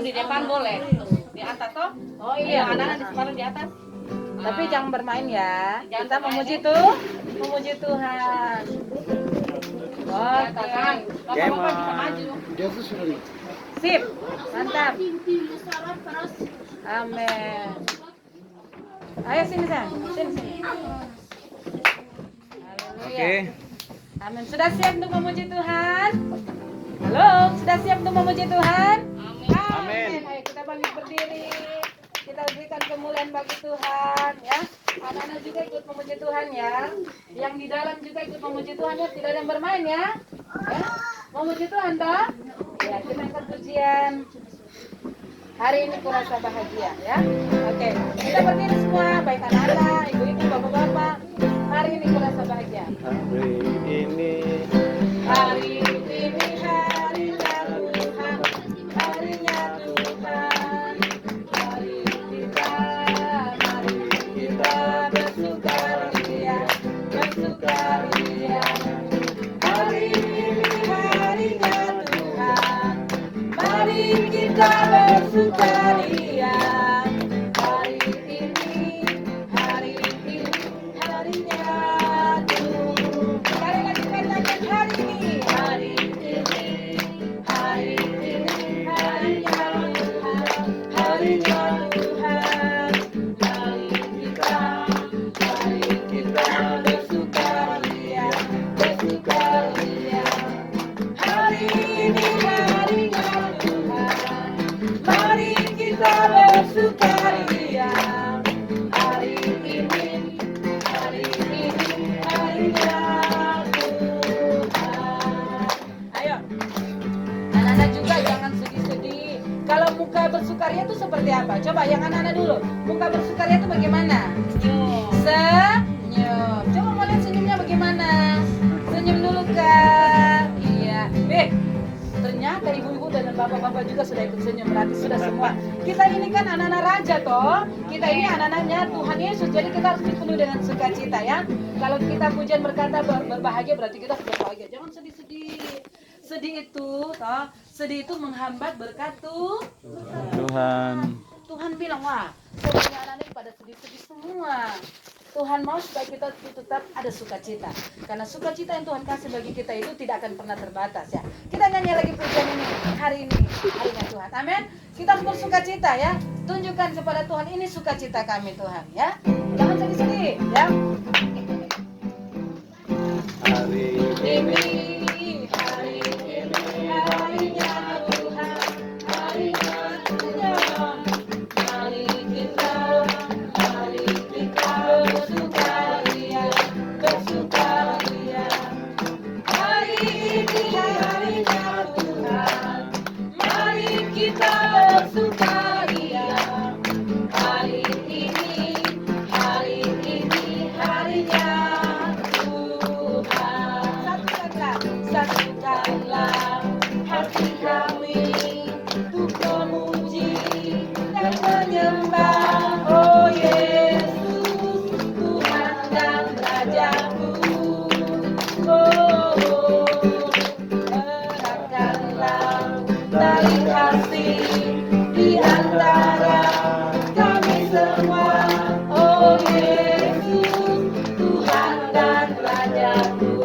di depan boleh, di atas toh. Oh Iya, iya. anak-anak di separuh di atas. Tapi jangan bermain ya. Jangan Kita bermain, memuji ya. tuh, memuji Tuhan. Oke. Bapak-bapak bisa maju. Sip. Mantap. Amin. Ayo sini sayang. Sini. Haleluya. Amin. Sudah siap untuk memuji Tuhan? Halo, sudah siap untuk memuji Tuhan? Amin. Ayo kita bangkit berdiri. Kita berikan kemuliaan bagi Tuhan ya. Anak-anak juga ikut memuji Tuhan ya. Yang di dalam juga ikut memuji Tuhan ya. Tidak ada yang bermain ya. Ya. Memuji Tuhan toh? Ya, kita angkat pujian. Hari ini kurasa bahagia ya. Oke, kita berdiri semua, baik anak-anak, ibu-ibu, bapak-bapak. Hari ini kurasa bahagia. Hari ini harinya Tuhan, harinya Tuhan. Mari kita bersukaria, bersukaria. Hari ini harinya Tuhan, mari kita bersukaria. Hari ini harinya Tuhan. Sekali lagi katakan hari ini harinya Tuhan, harinya Tuhan. Mari kita bersukaria, bersukaria. Hari ini harinya Tuhan, mari kita bersukaria. Hari ini harinya Tuhan. Ayo, anak-anak juga jangan sedih-sedih. Kalau muka bersukaria itu seperti apa? Coba yang anak-anak dulu. Muka bersukaria itu bagaimana? Senyum. Coba mau lihat senyumnya bagaimana? Senyum dulu kan? Iya. Ternyata ibu-ibu dan bapak-bapak juga sudah ikut senyum. Berarti sudah semua. Kita ini kan anak-anak raja toh. Kita ini anak-anaknya Tuhan Yesus. Jadi kita harus dipenuhi dengan sukacita ya. Kalau kita pujian berkata berbahagia berarti kita sudah bahagia. Jangan sedih-sedih. Sedih itu menghambat berkat Tuhan. Tuhan bilang, wah, semuanya anak-anak pada sedih-sedih semua. Tuhan mau supaya kita tetap ada sukacita. Karena sukacita yang Tuhan kasih bagi kita itu tidak akan pernah terbatas ya. Kita nyanyi lagi pujian ini, harinya Tuhan. Amin. Kita harus bersukacita ya. Tunjukkan kepada Tuhan, ini sukacita kami Tuhan ya. Jangan sedih-sedih ya. Hari Ini harinya Tuhan, harinya Tuhan. Mari kita bersukaria, bersukaria. Hari ini harinya Tuhan, mari kita bersukaria. Hari ini harinya Tuhan. Satukanlah hati kami untuk memuji dan menyembah, oh Yesus, Tuhan dan Rajaku. Oh, eratkanlah tali kasih di antara kami semua, oh Yesus, Tuhan dan Rajaku.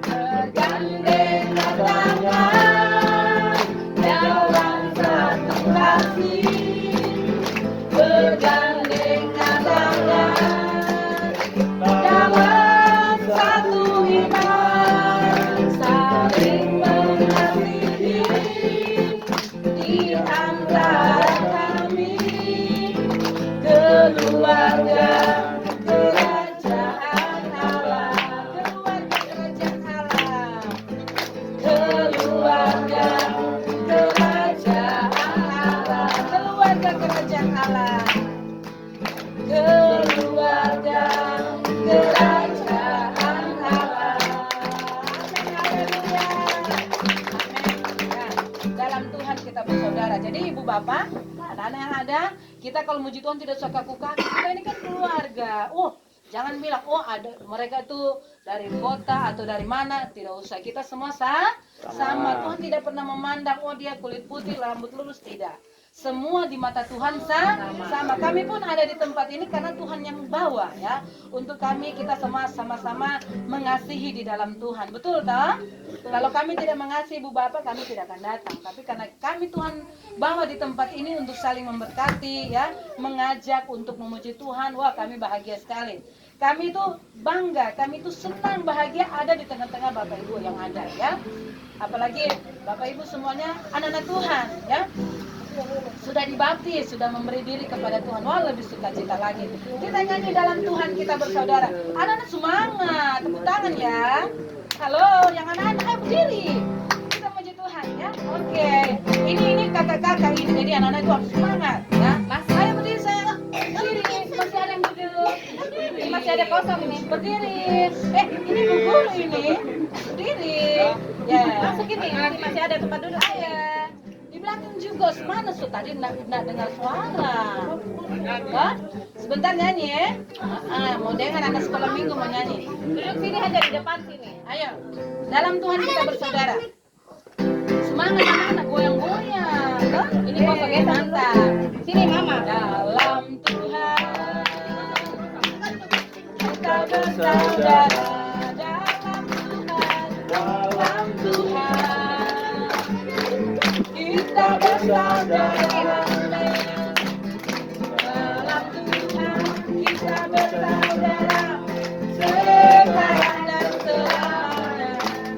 Bergandenglah tangan dalam satu kasih, bergandenglah tangan dalam satu iman, saling mengasihi di antara kami, keluarga kerajaan Allah, keluarga kerajaan Allah, keluarga kerajaan Allah, keluarga kerajaan Allah, keluarga kerajaan Allah. Amin, haleluya. Amin. Ya, dalam Tuhan kita bersaudara. Jadi ibu bapak, anak-anak yang ada, kita kalau muji Tuhan tidak suka kaku kaki. Kita ini kan keluarga. Oh, Jangan bilang, oh ada mereka itu dari kota atau dari mana. Tidak usah, kita semua sama. Tuhan tidak pernah memandang, oh dia kulit putih, rambut lurus. Tidak. Semua di mata Tuhan sama. Kami pun ada di tempat ini karena Tuhan yang bawa ya. Untuk kami, kita semua sama-sama mengasihi di dalam Tuhan. Betul tak? Kalau kami tidak mengasihi Ibu Bapak, kami tidak akan datang. Tapi karena kami Tuhan bawa di tempat ini untuk saling memberkati ya, mengajak untuk memuji Tuhan. Wah, kami bahagia sekali. Kami itu bangga, kami itu senang, bahagia ada di tengah-tengah Bapak Ibu yang ada ya. Apalagi Bapak Ibu semuanya anak-anak Tuhan ya. Sudah dibaptis, sudah memberi diri kepada Tuhan. Wah, lebih sukacita lagi. Kita nyanyi dalam Tuhan, kita bersaudara. Anak-anak semangat, tepuk tangan ya. Halo, yang anak-anak ayo berdiri. Kita puji Tuhan ya. Oke. Ini kakak-kakak ini, jadi anak-anak itu harus semangat ya. Mas, ayo berdiri sayang. Berdiri, masih ada yang duduk. Masih ada kosong ini. Berdiri. Ini Bu Guru ini. Berdiri. Ya. Masuk ini, masih ada tempat duduk. Ayo. Di belakang juga, mana so tadi nak dengar suara. Hah? Sebentar nyanyi ya. Mau dengar anak sekolah minggu mau nyanyi. Duduk sini aja di depan sini. Ayo. Dalam Tuhan kita bersaudara. Semangat anak-anak goyang-goyang. Ini kosong ya, mantap. Sini mama. Dalam Tuhan kita bersaudara. Dalam Tuhan kita bersaudara. Dalam Tuhan kita bersaudara. Sekarang dan selamanya.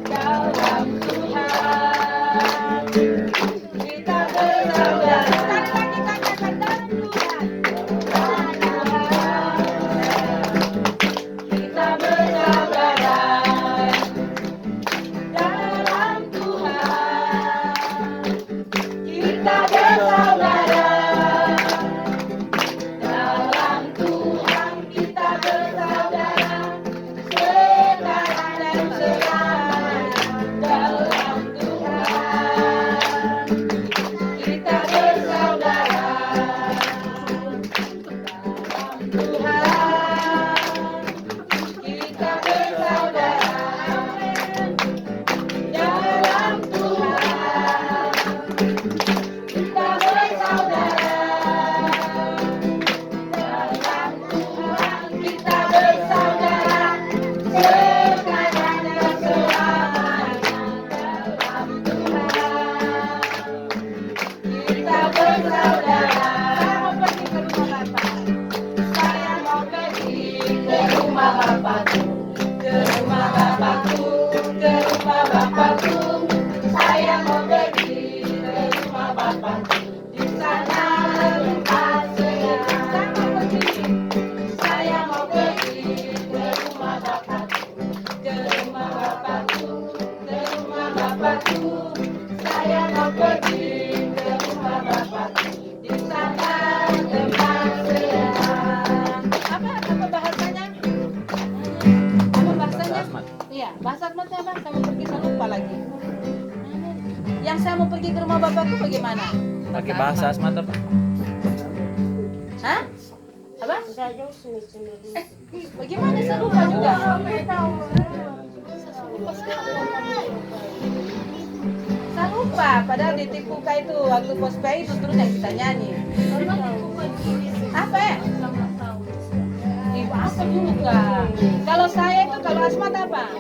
Dalam Tuhan kita bersaudara. Sekali lagi katakan dalam Tuhan. Dalam Tuhan kita bersaudara. Dalam Tuhan kita bersaudara. Dalam Tuhan kita bersaudara. Sekarang dan selamanya. Dalam Tuhan kita bersaudara. Dalam Tuhan kita bersaudara. Dalam Tuhan kita bersaudara. Dalam Tuhan kita bersaudara. Sekarang dan selamanya. Dalam Tuhan kita bersaudara. Saya mau pergi ke rumah Bapakku. Ke rumah Bapakku. Ke rumah Bapakku. Saya mau pergi ke rumah Bapakku. Di sana tempat senang. Saya mau pergi ke rumah Bapakku. Ke rumah Bapakku. Ke rumah Bapakku. Saya mau pergi ke rumah Bapakku. Di sana tempat senang. Apa bahasanya? Apa bahasanya? Iya, bahasa Asmatnya apa? Saya mau pergi, saya lupa lagi. Yang saya mau pergi ke rumah Bapakku bagaimana? Pakai bahasa Asmat apa? Hah? Apa? Bagaimana? Saya lupa juga. Saya lupa, padahal di Tipuka itu waktu Pospai itu terus yang kita nyanyi. Apa ya? Ibu apa juga? Kalau saya itu, kalau Asmat apa?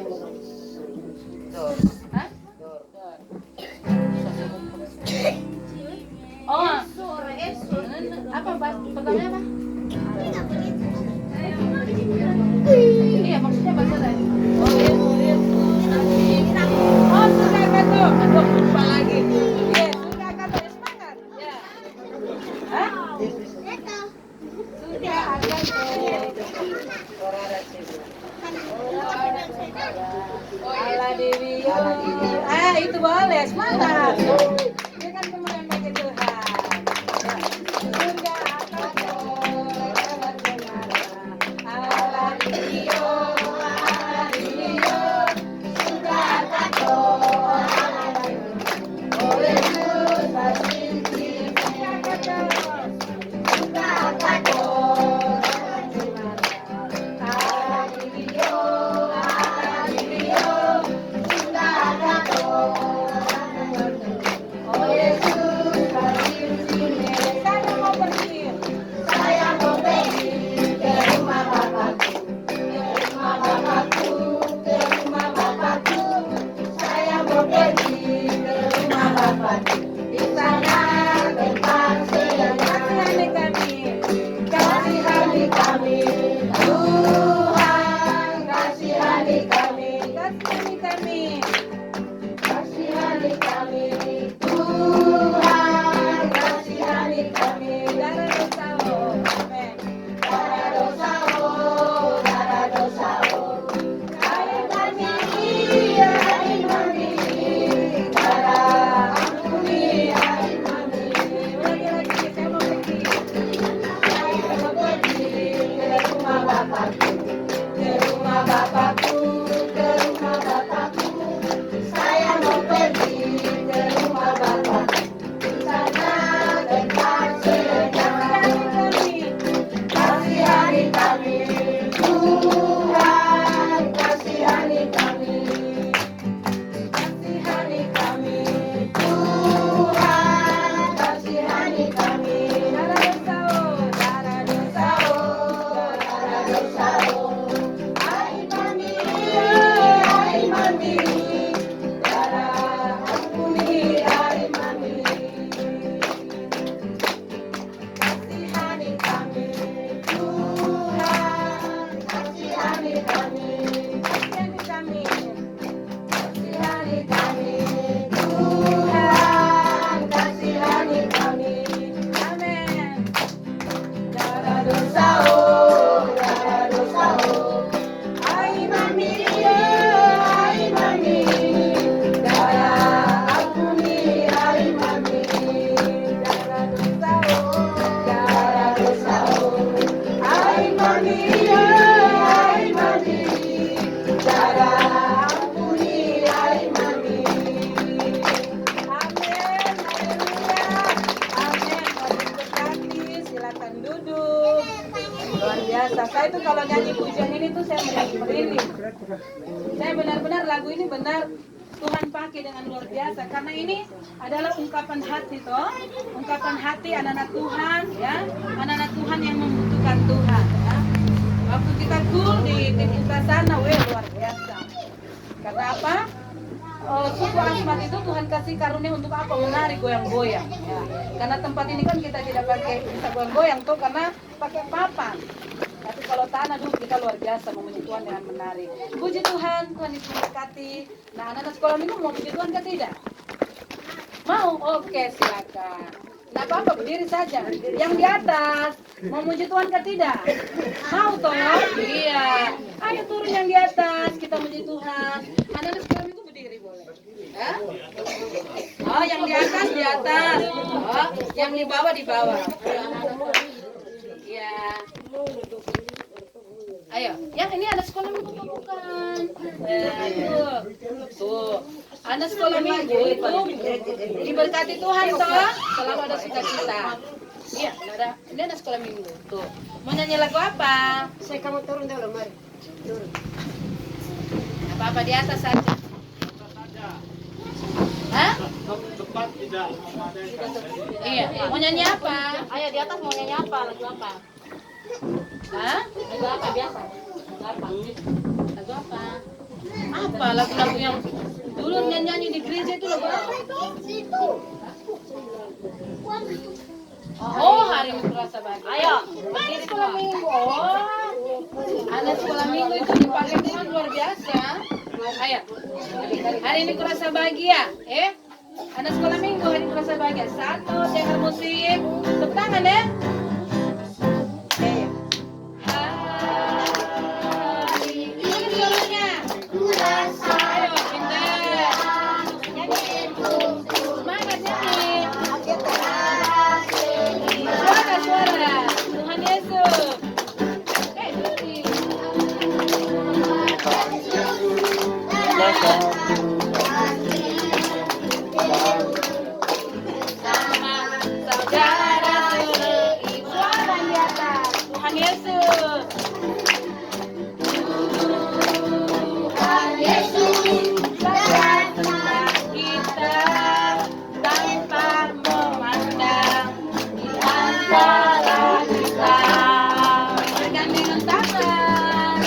Hah? Oh, apa pertanyaan apa? Iya, maksudnya bahasa lain. Oh, iya. Oh, suka kata. Aduh, lupa lagi. Iya, suka kata semangat. Ya. Hah? Suka kata. Ala Dewi. Itu boleh, semangat. Dia kan kemudian bagi Tuhan. Surga luar biasa. Saya tuh kalau nyanyi pujian ini tuh saya merinding. Saya benar-benar lagu ini benar Tuhan pakai dengan luar biasa karena ini adalah ungkapan hati toh, ungkapan hati anak-anak Tuhan ya, anak-anak Tuhan yang membutuhkan Tuhan ya. Waktu kita cool di tim sana, luar biasa. Karena apa? Suku Asmat itu Tuhan kasih karunia untuk apa? Menari goyang-goyang ya. Karena tempat ini kan kita tidak pakai bisa goyang-goyang tuh karena pakai papan. Tapi kalau tanah dulu kita luar biasa memuji Tuhan dengan menari. Puji Tuhan, Tuhan Yesus memberkati. Nah, anak-anak sekolah minggu mau puji Tuhan ke tidak? Mau? Oke, silakan. Nah, apa-apa berdiri saja. Yang di atas mau puji Tuhan ke tidak? Mau toh? Iya. Ayo turun yang di atas, kita puji Tuhan. Anak-anak sekolah minggu berdiri boleh. Ya? Oh, yang di atas di atas. Oh, yang di bawah di bawah. Iya. Ayo, yang ini ada sekolah minggu bukan? Tuh, anak sekolah minggu itu diberkati Tuhan toh, selalu ada sukacita. Iya, ada. Ini anak sekolah minggu. Tuh, mau nyanyi lagu apa? Saya kamu turun dulu, mari. Turun. Apa-apa di atas saja. Hah? Tempat tidak Iya, mau nyanyi apa? Ayo di atas mau nyanyi apa? Lagu apa? Hah? Lagu apa biasa? Lagu apa? Lagu apa? Apa lagu-lagu yang dulu nyanyi di gereja itu lagu apa itu? Oh, hari Minggu Rasa Bahagia. Ayo, Anak sekolah minggu. Oh, anak sekolah minggu itu dipakai Tuhan luar biasa. Ayo, hari ini kurasa bahagia, anak sekolah minggu hari ini kurasa bahagia. Satu, dengar musik, tepuk tangan ya. Ayo, pintar. Semangat nyanyi. Suara. Tuhan Yesus. Berhenti. Sama saudara seibu suara di atas. Tuhan Yesus. Tuhan Yesus. Bersama kita tanpa memandang di antara kita. Bergandengan tangan.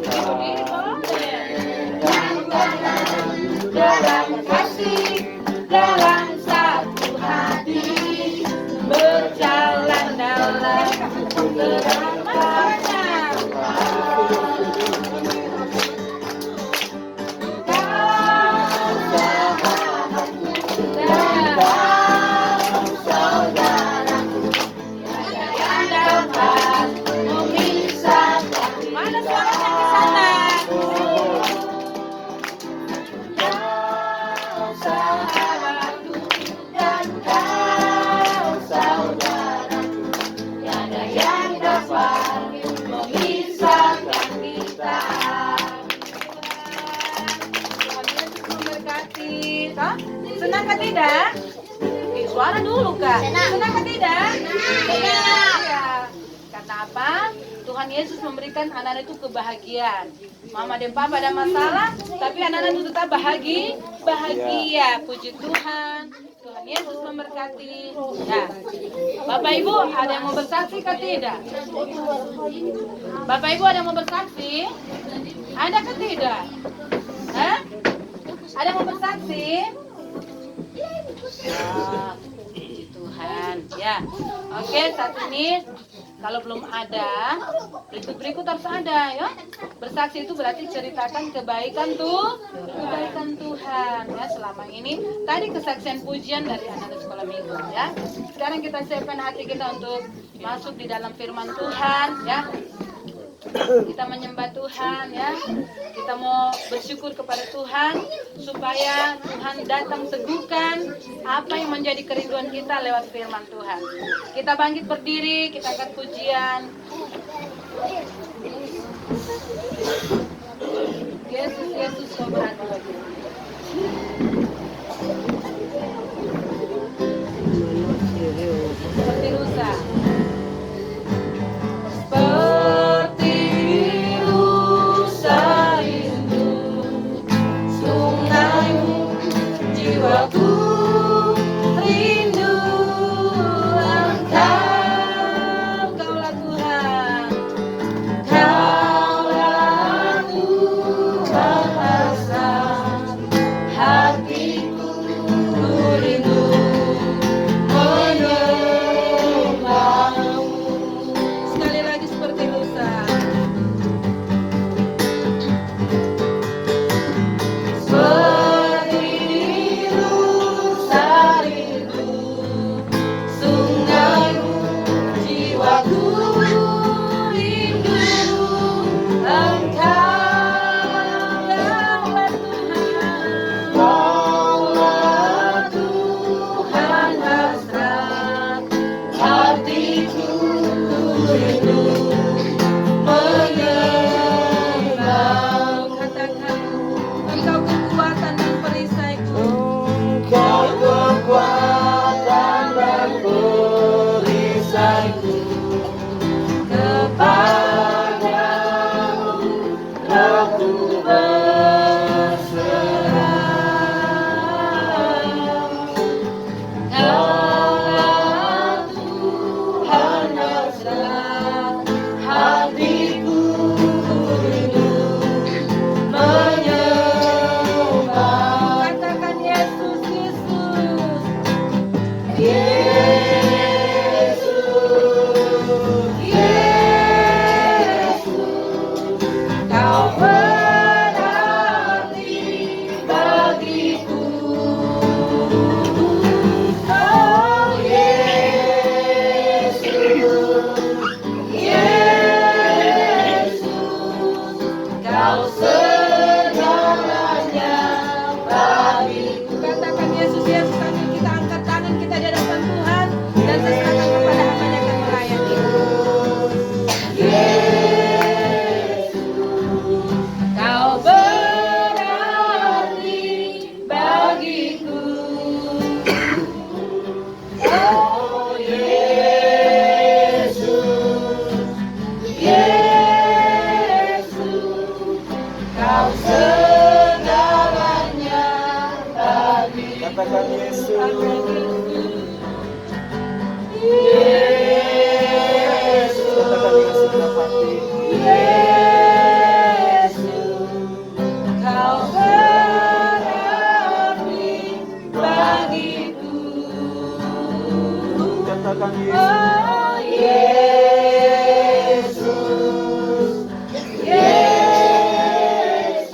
Berdiri boleh. Dalam kasih, dalam satu hati, berjalan dalam keselamatan. Mana suaranya di sana? Sahabatku dan kau saudaraku, tiada yang dapat memisahkan kita. Tuhan Yesus memberkati. Hah? Senang kan tidak? Suara dulu kak. Senang kan tidak? Senang. Ya. Karena apa? Tuhan Yesus memberikan anak-anak itu kebahagiaan. Mama dan papa ada masalah, tapi anak-anak itu tetap bahagia. Puji Tuhan. Tuhan Yesus memberkati. Ya. Bapak Ibu ada yang mau bersaksi kah tidak? Bapak Ibu ada yang mau bersaksi? Ada kah tidak? Hah? Ada yang mau bersaksi? Puji Tuhan. Ya. Oke, saat ini kalau belum ada, berikut harus ada ya. Bersaksi itu berarti ceritakan kebaikan Tuhan ya selama ini. Tadi kesaksian pujian dari anak sekolah minggu ya. Sekarang kita siapkan hati kita untuk masuk di dalam firman Tuhan ya. Kita menyembah Tuhan ya. Kita mau bersyukur kepada Tuhan supaya Tuhan datang teguhkan apa yang menjadi kerinduan kita lewat firman Tuhan. Kita bangkit berdiri, kita angkat pujian. Yesus kau berhati. Seperti rusa. Kau segalanya bagiku. Katakan Yesus, Yesus, sambil kita angkat tangan kita di hadapan Tuhan dan serahkan kepada Hamba yang akan melayani. Kau berarti bagiku. Oh Yesus, Yesus, Kau segalanya bagiku. Katakan Yesus. Yesus, Katakan Yesus dalam hati. Kau berarti bagiku. Katakan Yesus. Oh Yesus, Yesus,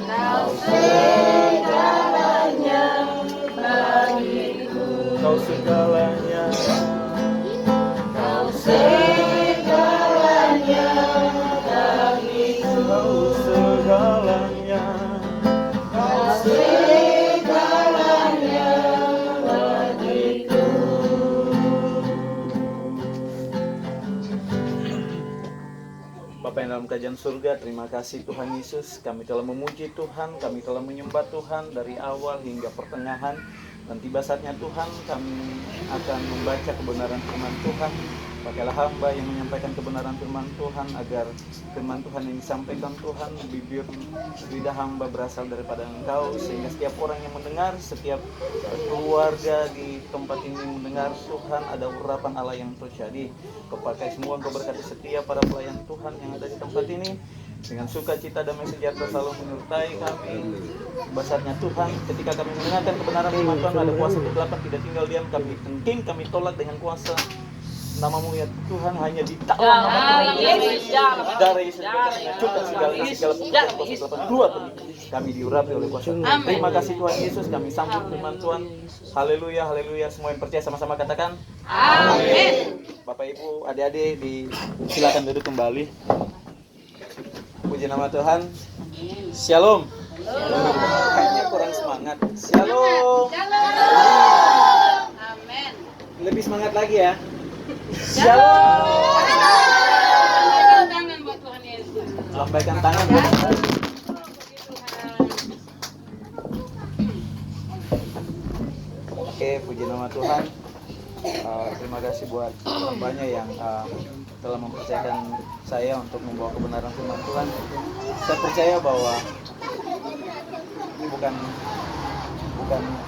Kau segalanya bagiku. Kau segalanya. Kau segalanya bagiku. Kau segalanya. Kau segalanya bagiku. Bapa yang dalam kerajaan surga, terima kasih Tuhan Yesus. Kami telah memuji Tuhan, kami telah menyembah Tuhan dari awal hingga pertengahan. Dan tiba saatnya Tuhan, kami akan membaca kebenaran firman Tuhan. Pakailah hamba yang menyampaikan kebenaran firman Tuhan, agar firman Tuhan yang disampaikan Tuhan, bibir lidah hamba berasal daripada Engkau, sehingga setiap orang yang mendengar, setiap keluarga di tempat ini mendengar Tuhan, ada urapan Allah yang terjadi. Kau pakai semua, Kau berkati setiap para pelayan Tuhan yang ada di tempat ini. Dengan sukacita damai sejahtera selalu menyertai kami. Besarnya Tuhan, ketika kami mendengarkan kebenaran firman Tuhan, ada kuasa kegelapan tidak tinggal diam. Kami tengking, kami tolak dengan kuasa namamu ya Tuhan, hanya di dalam nama Yesus. Darah Yesus menyacurkan segala kuasa keluar. Kami diurapi oleh kuasa Tuhan. Terima kasih Tuhan Yesus, kami sambut firman Tuhan. Haleluya, haleluya. Semua yang percaya sama-sama katakan amin. Bapak Ibu, adik-adik, silakan duduk kembali. Puji nama Tuhan. Shalom. Kayaknya kurang semangat. Shalom. Amin. Lebih semangat lagi ya. Shalom. Lambaikan tangan buat Tuhan Yesus. Lambaikan tangan. Oke, puji nama Tuhan. Terima kasih buat hambanya yang telah mempercayakan saya untuk membawa kebenaran firman Tuhan. Saya percaya bahwa bukan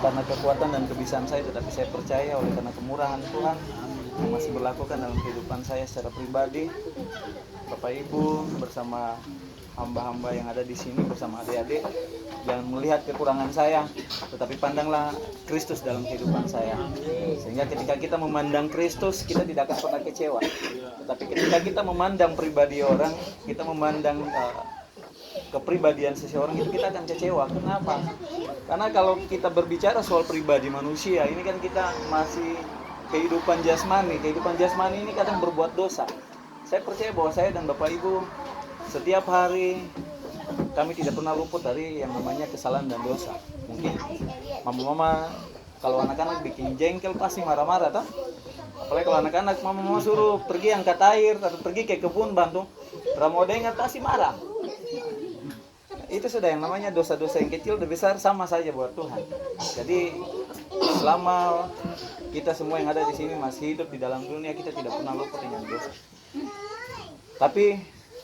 karena kekuatan dan kebiasaan saya, tetapi saya percaya oleh karena kemurahan Tuhan yang masih berlakukan dalam kehidupan saya secara pribadi. Bapak Ibu bersama hamba-hamba yang ada di sini, bersama adik-adik, jangan melihat kekurangan saya, tetapi pandanglah Kristus dalam kehidupan saya. Sehingga ketika kita memandang Kristus, kita tidak akan pernah kecewa. Tetapi ketika kita memandang pribadi orang, kita memandang kepribadian seseorang, itu kita akan kecewa. Kenapa? Karena kalau kita berbicara soal pribadi manusia, ini kan kita masih kehidupan jasmani. Kehidupan jasmani ini kadang berbuat dosa. Saya percaya bahwa saya dan Bapak Ibu setiap hari kami tidak pernah luput dari yang namanya kesalahan dan dosa. Mungkin mama-mama kalau anak-anak bikin jengkel pasti marah-marah toh. Apalagi kalau anak-anak mama suruh pergi angkat air atau pergi ke kebun bantu ramodengat pasti marah. Itu sudah yang namanya dosa-dosa yang kecil dan besar sama saja buat Tuhan. Jadi selama kita semua yang ada di sini masih hidup di dalam dunia, kita tidak pernah luput dengan dosa. Tapi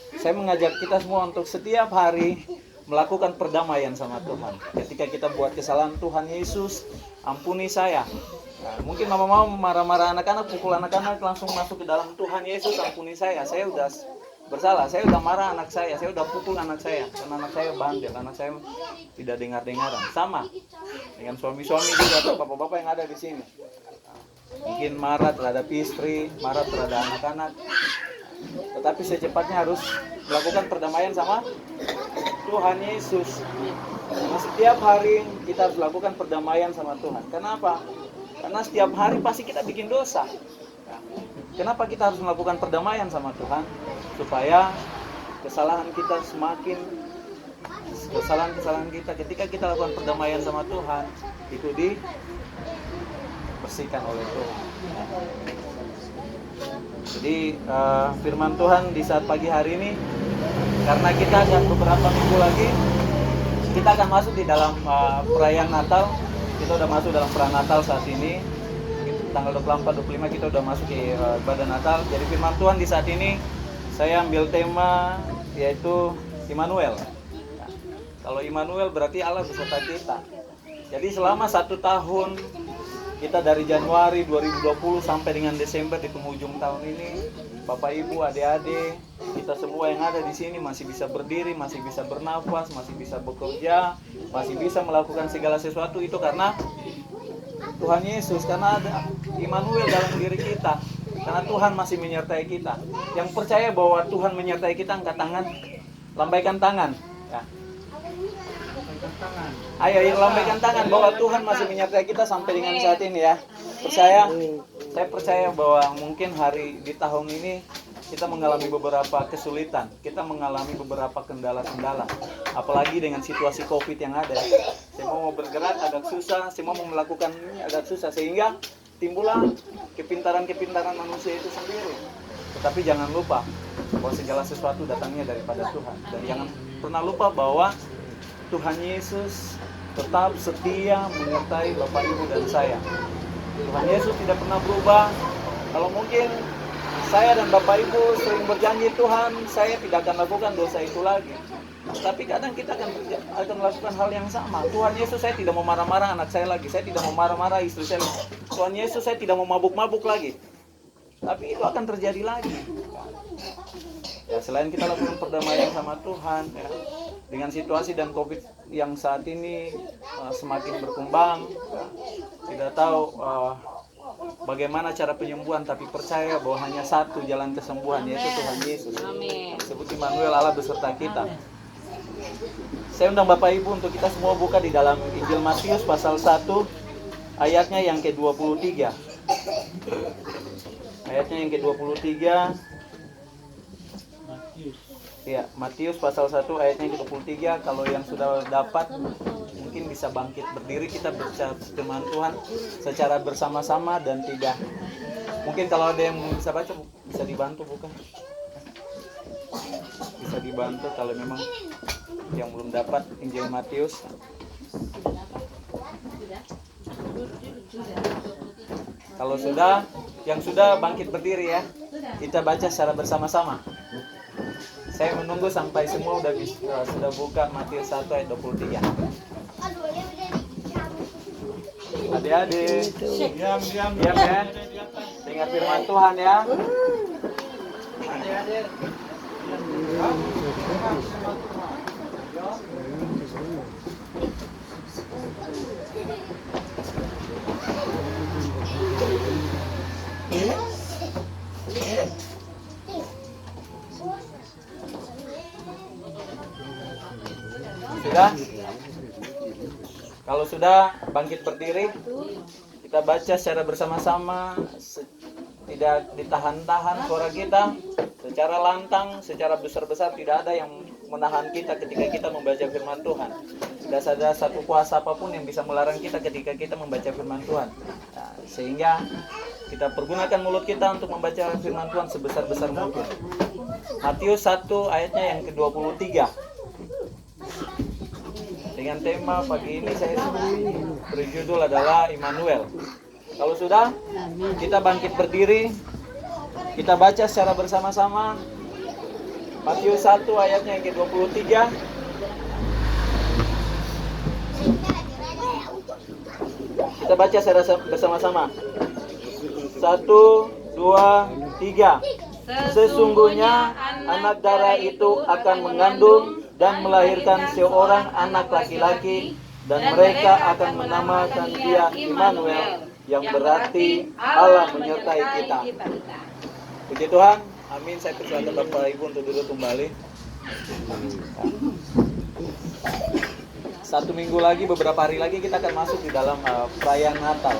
saya mengajak kita semua untuk setiap hari melakukan perdamaian sama Tuhan. Ketika kita buat kesalahan, Tuhan Yesus ampuni saya. Nah, mungkin mama mau marah-marah anak-anak, pukul anak-anak, langsung masuk ke dalam Tuhan Yesus ampuni saya. Saya udah bersalah, saya udah marah anak saya udah pukul anak saya. Karena anak saya bandel, anak saya tidak dengar-dengaran. Sama dengan suami-suami juga atau bapak-bapak yang ada di sini. Mungkin marah terhadap istri, marah terhadap anak-anak. Tetapi secepatnya harus melakukan perdamaian sama Tuhan Yesus. Karena setiap hari kita harus lakukan perdamaian sama Tuhan. Kenapa? Karena setiap hari pasti kita bikin dosa. Kenapa kita harus melakukan perdamaian sama Tuhan? Supaya kesalahan kita kesalahan kita ketika kita lakukan perdamaian sama Tuhan itu dibersihkan oleh Tuhan. Jadi firman Tuhan di saat pagi hari ini, karena kita akan beberapa minggu lagi kita akan masuk di dalam perayaan Natal. Kita udah masuk dalam perayaan Natal saat ini. Tanggal 24-25 kita udah masuk di ibadah Natal. Jadi firman Tuhan di saat ini saya ambil tema yaitu Immanuel. Nah, kalau Immanuel berarti Allah beserta kita. Jadi selama 1 tahun kita dari Januari 2020 sampai dengan Desember di penghujung tahun ini, Bapak Ibu, adik-adik, kita semua yang ada di sini masih bisa berdiri, masih bisa bernafas, masih bisa bekerja, masih bisa melakukan segala sesuatu itu karena Tuhan Yesus, karena ada Immanuel dalam diri kita. Karena Tuhan masih menyertai kita. Yang percaya bahwa Tuhan menyertai kita, angkat tangan, lambaikan tangan. Ya. Ayo lambaikan tangan bahwa Tuhan masih menyertai kita sampai dengan saat ini ya. Saya percaya bahwa mungkin hari di tahun ini kita mengalami beberapa kesulitan, kita mengalami beberapa kendala-kendala, apalagi dengan situasi COVID yang ada. Semua mau bergerak agak susah, semua mau melakukan ini agak susah, sehingga timbullah kepintaran-kepintaran manusia itu sendiri. Tetapi jangan lupa bahwa segala sesuatu datangnya daripada Tuhan, dan jangan pernah lupa bahwa Tuhan Yesus tetap setia menyertai Bapak Ibu dan saya. Tuhan Yesus tidak pernah berubah. Kalau mungkin saya dan Bapak Ibu sering berjanji, Tuhan, saya tidak akan lakukan dosa itu lagi. Tapi kadang kita akan melakukan hal yang sama. Tuhan Yesus, saya tidak mau marah-marah anak saya lagi. Saya tidak mau marah-marah istri saya. Tuhan Yesus, saya tidak mau mabuk-mabuk lagi. Tapi itu akan terjadi lagi. Ya, selain kita lakukan perdamaian sama Tuhan, ya, dengan situasi dan COVID yang saat ini semakin berkembang, ya, tidak tahu bagaimana cara penyembuhan, tapi percaya bahwa hanya satu jalan kesembuhan, yaitu Tuhan Yesus. Amin. Disebut Immanuel, Allah beserta kita. Saya undang Bapak Ibu untuk kita semua buka di dalam Injil Matius pasal 1 ayatnya yang ke-23. Ayatnya yang ke-23. Ya, Matius pasal 1 ayatnya yang ke-23. Kalau yang sudah dapat mungkin bisa bangkit berdiri, kita baca firman Tuhan secara bersama-sama dan tidak. Mungkin kalau ada yang bisa baca bisa dibantu bukan? Bisa dibantu kalau memang yang belum dapat Injil Matius. Kalau sudah, yang sudah bangkit berdiri ya. Kita baca secara bersama-sama. Saya menunggu sampai semua sudah buka Matius 1 ayat 23. Adik-adik, diam ya. Dengar firman Tuhan ya. Adik-adik. Sudah? Kalau sudah bangkit berdiri, kita baca secara bersama-sama, tidak ditahan-tahan suara kita, secara lantang, secara besar-besar, tidak ada yang menahan kita ketika kita membaca firman Tuhan. Tidak ada satu kuasa apapun yang bisa melarang kita ketika kita membaca firman Tuhan. Nah, sehingga kita pergunakan mulut kita untuk membaca firman Tuhan sebesar-besar mungkin. Matius 1 ayatnya yang ke-23. Dengan tema pagi ini saya beri judul adalah Immanuel. Kalau sudah, kita bangkit berdiri. Kita baca secara bersama-sama Matius 1 ayatnya yang ke-23. Kita baca secara bersama-sama. 1, 2, 3. Sesungguhnya anak darah itu akan mengandung dan melahirkan seorang anak laki-laki, dan mereka akan menamakan dia Immanuel, yang berarti Allah menyertai kita. Puji Tuhan, amin. Saya persilakan Bapak Ibu untuk duduk kembali. 1 minggu lagi, beberapa hari lagi kita akan masuk di dalam perayaan Natal.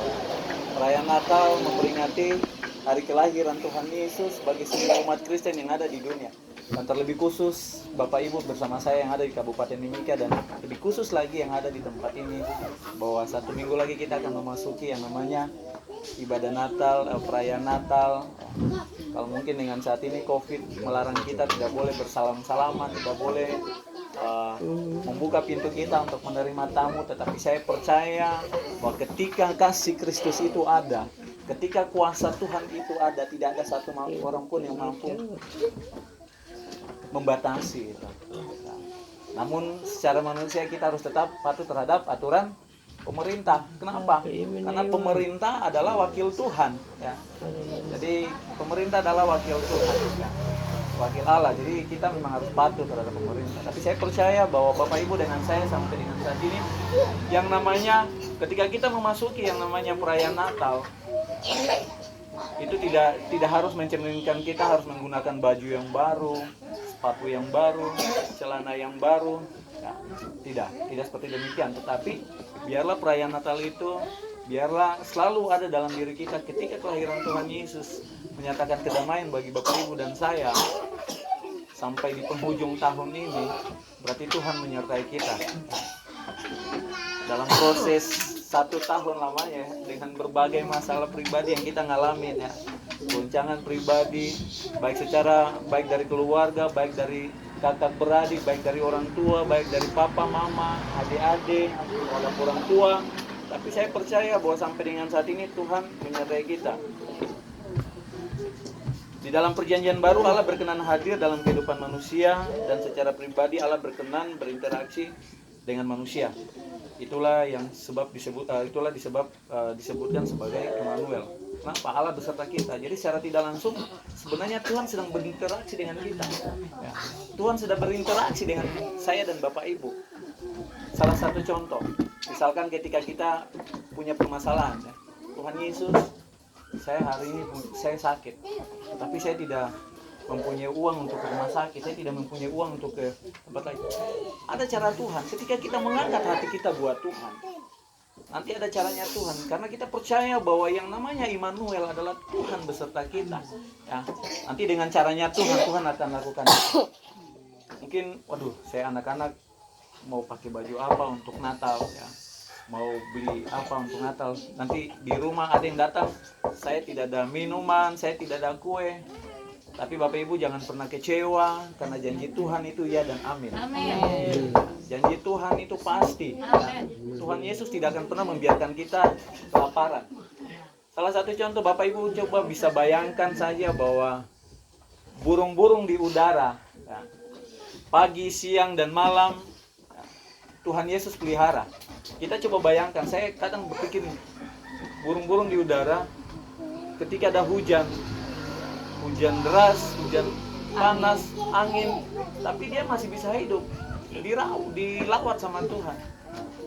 Perayaan Natal memperingati hari kelahiran Tuhan Yesus bagi semua umat Kristen yang ada di dunia. Dan terlebih khusus Bapak Ibu bersama saya yang ada di Kabupaten Mimika, dan lebih khusus lagi yang ada di tempat ini, bahwa 1 minggu lagi kita akan memasuki yang namanya ibadah Natal, perayaan Natal. Kalau mungkin dengan saat ini COVID melarang kita tidak boleh bersalam-salaman, tidak boleh membuka pintu kita untuk menerima tamu, tetapi saya percaya bahwa ketika kasih Kristus itu ada, ketika kuasa Tuhan itu ada, tidak ada satu orang pun yang mampu membatasi itu. Namun secara manusia kita harus tetap patuh terhadap aturan pemerintah. Kenapa? Karena pemerintah adalah wakil Tuhan, ya. Jadi pemerintah adalah wakil Tuhan, ya. Wakil Allah. Jadi kita memang harus patuh terhadap pemerintah. Tapi saya percaya bahwa Bapak Ibu dengan saya sampai dengan saat ini, yang namanya ketika kita memasuki yang namanya perayaan Natal, itu tidak harus mencerminkan kita harus menggunakan baju yang baru, sepatu yang baru, celana yang baru. Ya, tidak seperti demikian. Tetapi biarlah perayaan Natal itu biarlah selalu ada dalam diri kita. Ketika kelahiran Tuhan Yesus menyatakan kedamaian bagi Bapak Ibu dan saya sampai di penghujung tahun ini, berarti Tuhan menyertai kita dalam proses 1 tahun lamanya dengan berbagai masalah pribadi yang kita ngalamin, ya. Goncangan pribadi, baik dari keluarga, baik dari kakak beradik, baik dari orang tua, baik dari papa, mama, adik-adik, terhadap orang tua. Tapi saya percaya bahwa sampai dengan saat ini Tuhan menyertai kita. Di dalam perjanjian baru Allah berkenan hadir dalam kehidupan manusia, dan secara pribadi Allah berkenan berinteraksi dengan manusia. Itulah disebutkan sebagai Immanuel. Kenapa? Allah beserta kita. Jadi secara tidak langsung sebenarnya Tuhan sedang berinteraksi dengan kita, ya. Tuhan sedang berinteraksi dengan saya dan Bapak Ibu. Salah satu contoh, misalkan ketika kita punya permasalahan, ya. Tuhan Yesus, saya hari ini saya sakit, tapi saya tidak mempunyai uang untuk ke rumah sakit, saya tidak mempunyai uang untuk ke tempat lain. Ada cara Tuhan. Ketika kita mengangkat hati kita buat Tuhan, nanti ada caranya Tuhan. Karena kita percaya bahwa yang namanya Immanuel adalah Tuhan beserta kita, ya. Nanti dengan caranya Tuhan akan lakukan itu. Mungkin, saya anak-anak mau pakai baju apa untuk Natal, ya. Mau beli apa untuk Natal. Nanti di rumah ada yang datang, saya tidak ada minuman, saya tidak ada kue. Tapi Bapak Ibu jangan pernah kecewa, karena janji Tuhan itu ya dan amin. Amin. Janji Tuhan itu pasti. Amin. Tuhan Yesus tidak akan pernah membiarkan kita kelaparan. Salah satu contoh, Bapak Ibu coba bisa bayangkan saja bahwa burung-burung di udara, ya, pagi, siang, dan malam, ya, Tuhan Yesus pelihara. Kita coba bayangkan, saya kadang berpikir, burung-burung di udara ketika ada hujan deras, hujan panas, angin, tapi dia masih bisa hidup, dilawat sama Tuhan.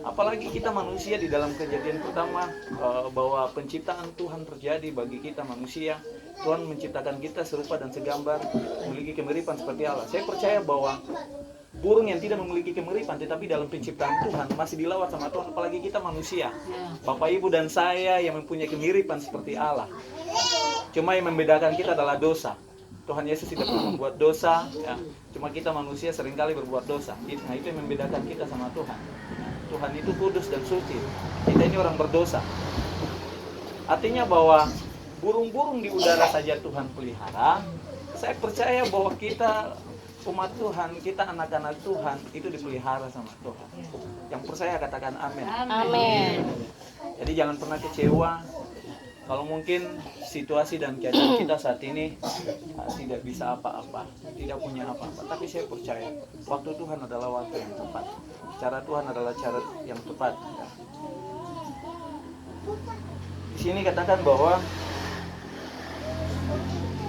Apalagi kita manusia, di dalam Kejadian pertama bahwa penciptaan Tuhan terjadi bagi kita manusia. Tuhan menciptakan kita serupa dan segambar, memiliki kemiripan seperti Allah. Saya percaya bahwa burung yang tidak memiliki kemiripan tetapi dalam penciptaan Tuhan masih dilawat sama Tuhan, apalagi kita manusia. Bapak Ibu dan saya yang mempunyai kemiripan seperti Allah. Cuma yang membedakan kita adalah dosa. Tuhan Yesus tidak pernah membuat dosa, ya. Cuma kita manusia seringkali berbuat dosa. Nah, itu yang membedakan kita sama Tuhan. Tuhan itu kudus dan suci. Kita ini orang berdosa. Artinya bahwa burung-burung di udara saja Tuhan pelihara. Saya percaya bahwa kita umat Tuhan, kita anak-anak Tuhan itu dipelihara sama Tuhan. Yang percaya katakan amin. Amin. Jadi jangan pernah kecewa. Kalau mungkin situasi dan keadaan kita saat ini tidak bisa apa-apa, tidak punya apa-apa, tapi saya percaya waktu Tuhan adalah waktu yang tepat. Cara Tuhan adalah cara yang tepat. Di sini katakan bahwa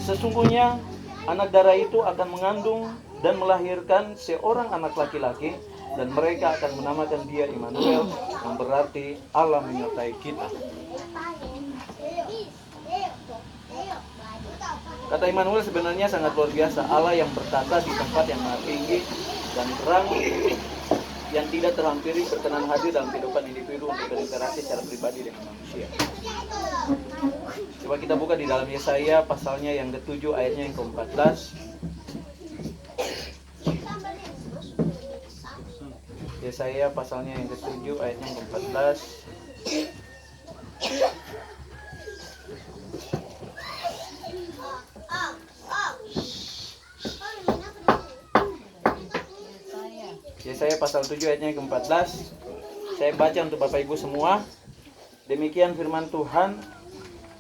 sesungguhnya anak darah itu akan mengandung dan melahirkan seorang anak laki-laki, dan mereka akan menamakan dia Immanuel, yang berarti Allah menyertai kita. Kata Immanuel sebenarnya sangat luar biasa. Allah yang bertata di tempat yang maha tinggi dan terang, yang tidak terhampiri, berkenan hadir dalam kehidupan individu untuk berinteraksi secara pribadi dengan manusia. Coba kita buka di dalam Yesaya pasalnya yang ke-7 ayatnya yang ke-14. Yesaya pasalnya yang ke-7 ayatnya yang ke-14. Yesaya pasal 7 ayatnya yang ke-14. Saya baca untuk Bapak Ibu semua. Demikian firman Tuhan.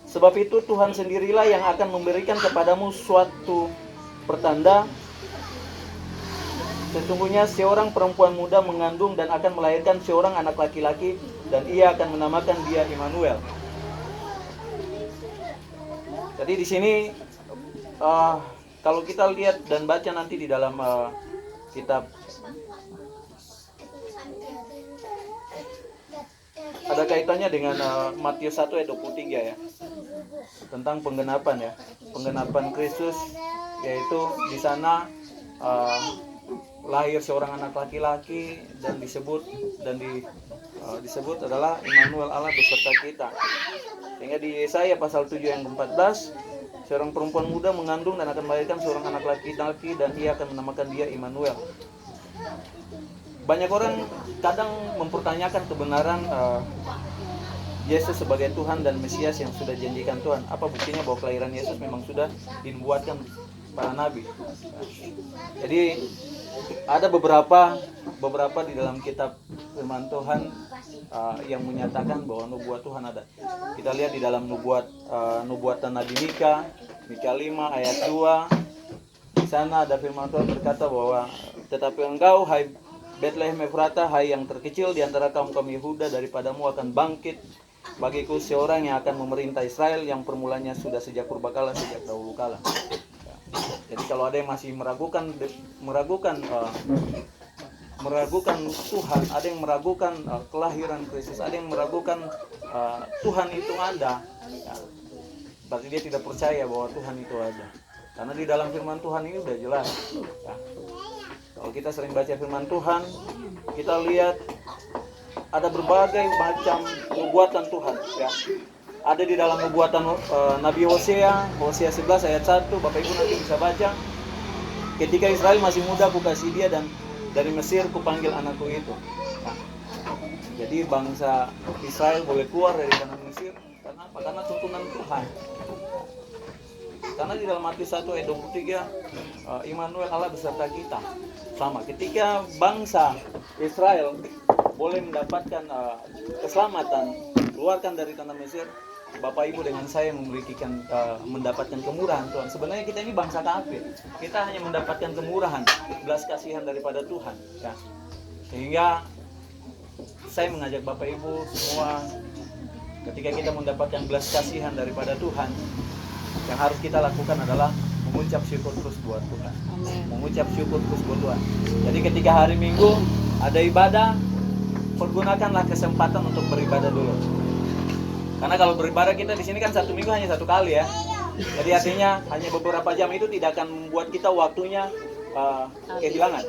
Sebab itu Tuhan sendirilah yang akan memberikan kepadamu suatu pertanda. Sesungguhnya seorang perempuan muda mengandung dan akan melahirkan seorang anak laki-laki, dan ia akan menamakan dia Immanuel. Jadi di sini kalau kita lihat dan baca nanti di dalam kitab, ada kaitannya dengan Matius 1 ayat 23 ya. Tentang penggenapan ya. Penggenapan Kristus, yaitu di sana lahir seorang anak laki-laki dan disebut adalah Immanuel, Allah beserta kita. Sehingga di Yesaya pasal 7 yang ke-14, seorang perempuan muda mengandung dan akan melahirkan seorang anak laki-laki, dan ia akan menamakan dia Immanuel. Banyak orang kadang mempertanyakan kebenaran Yesus sebagai Tuhan dan Mesias yang sudah dijanjikan Tuhan. Apa buktinya bahwa kelahiran Yesus memang sudah dinubuatkan para nabi? Jadi ada beberapa di dalam kitab firman Tuhan yang menyatakan bahwa nubuat Tuhan ada. Kita lihat di dalam nubuatan Nabi Mika 5 ayat 2. Di sana ada firman Tuhan berkata bahwa tetapi engkau, hai Betlehem Efrata, hai yang terkecil di antara kaum-kaum Yehuda, daripadamu akan bangkit bagiku seorang yang akan memerintah Israel, yang permulanya sudah sejak purbakala, sejak dahulu kala. Jadi kalau ada yang masih meragukan Tuhan, ada yang meragukan kelahiran Kristus, ada yang meragukan Tuhan itu ada, ya, berarti dia tidak percaya bahwa Tuhan itu ada. Karena di dalam firman Tuhan ini udah jelas. Ya. Kalau kita sering baca firman Tuhan, kita lihat ada berbagai macam nubuatan Tuhan. Ya. Ada di dalam nubuatan Nabi Hosea 11 ayat 1, Bapak Ibu nanti bisa baca. Ketika Israel masih muda, ku kasih dia, dan dari Mesir ku panggil anakku itu. Nah, jadi bangsa Israel boleh keluar dari tanah Mesir karena apa? Karena tuntunan Tuhan. Karena di dalam Matius 1 ayat 23, Immanuel, Allah beserta kita. Sama ketika bangsa Israel boleh mendapatkan keselamatan, keluarkan dari tanah Mesir, Bapak Ibu dengan saya mendapatkan kemurahan Tuhan. Sebenarnya kita ini bangsa kafir. Kita hanya mendapatkan kemurahan, belas kasihan daripada Tuhan. Ya. Sehingga saya mengajak Bapak Ibu semua, ketika kita mendapatkan belas kasihan daripada Tuhan, yang harus kita lakukan adalah mengucap syukur terus buat Tuhan. Mengucap syukur terus buat Tuhan. Jadi ketika hari Minggu ada ibadah, pergunakanlah kesempatan untuk beribadah dulu. Karena kalau beribadah kita di sini kan satu minggu hanya satu kali ya. Jadi artinya hanya beberapa jam itu tidak akan membuat kita waktunya kehilangan.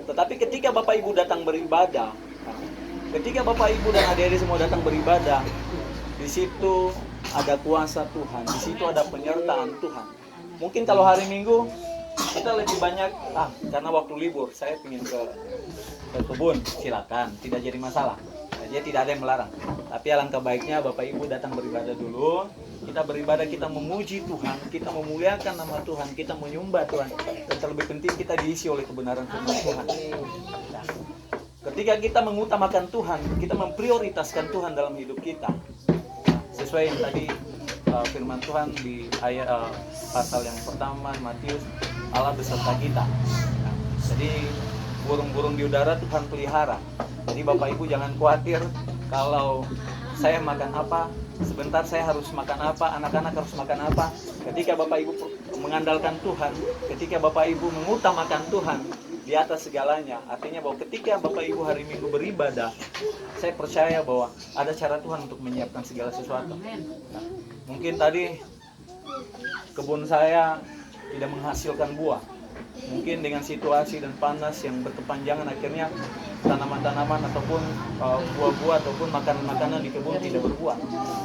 Tetapi ketika Bapak Ibu datang beribadah, ketika Bapak Ibu dan adik-adik semua datang beribadah, di situ ada kuasa Tuhan, di situ ada penyertaan Tuhan. Mungkin kalau hari Minggu kita lebih banyak, karena waktu libur saya ingin ke kebun, silakan, tidak jadi masalah. Jadi tidak ada yang melarang. Tapi alangkah baiknya Bapak Ibu datang beribadah dulu. Kita beribadah, kita memuji Tuhan, kita memuliakan nama Tuhan, kita menyembah Tuhan. Dan terlebih penting kita diisi oleh kebenaran firman Tuhan. Nah, ketika kita mengutamakan Tuhan, kita memprioritaskan Tuhan dalam hidup kita. Sesuai yang tadi firman Tuhan di ayat pasal yang pertama Matius, Allah beserta kita. Nah, jadi burung-burung di udara Tuhan pelihara. Jadi Bapak Ibu jangan khawatir kalau saya makan apa, sebentar saya harus makan apa, anak-anak harus makan apa. Ketika Bapak Ibu mengandalkan Tuhan, ketika Bapak Ibu mengutamakan Tuhan di atas segalanya, artinya bahwa ketika Bapak Ibu hari Minggu beribadah, saya percaya bahwa ada cara Tuhan untuk menyiapkan segala sesuatu. Nah, mungkin tadi kebun saya tidak menghasilkan buah. Mungkin dengan situasi dan panas yang berkepanjangan, akhirnya tanaman-tanaman ataupun buah-buah ataupun makanan-makanan di kebun tidak berbuah.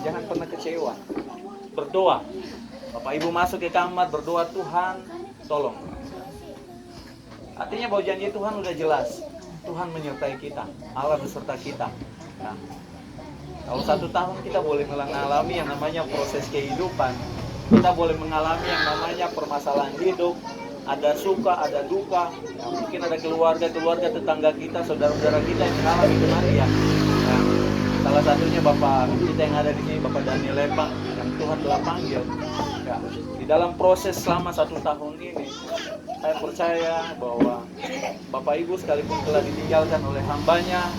Jangan pernah kecewa. Berdoa. Bapak Ibu masuk ke kamar, berdoa, Tuhan tolong. Artinya bahwa janji Tuhan udah jelas. Tuhan menyertai kita, Allah beserta kita. Nah, kalau 1 tahun kita boleh mengalami yang namanya proses kehidupan, kita boleh mengalami yang namanya permasalahan hidup, ada suka, ada duka, ya, mungkin ada keluarga tetangga kita, saudara-saudara kita yang mengalami kematian. Nah, salah satunya Bapak kita yang ada di sini, Bapak Daniel Lepang, yang Tuhan telah panggil. Ya, di dalam proses selama 1 tahun ini, saya percaya bahwa Bapak Ibu sekalipun telah ditinggalkan oleh hambanya,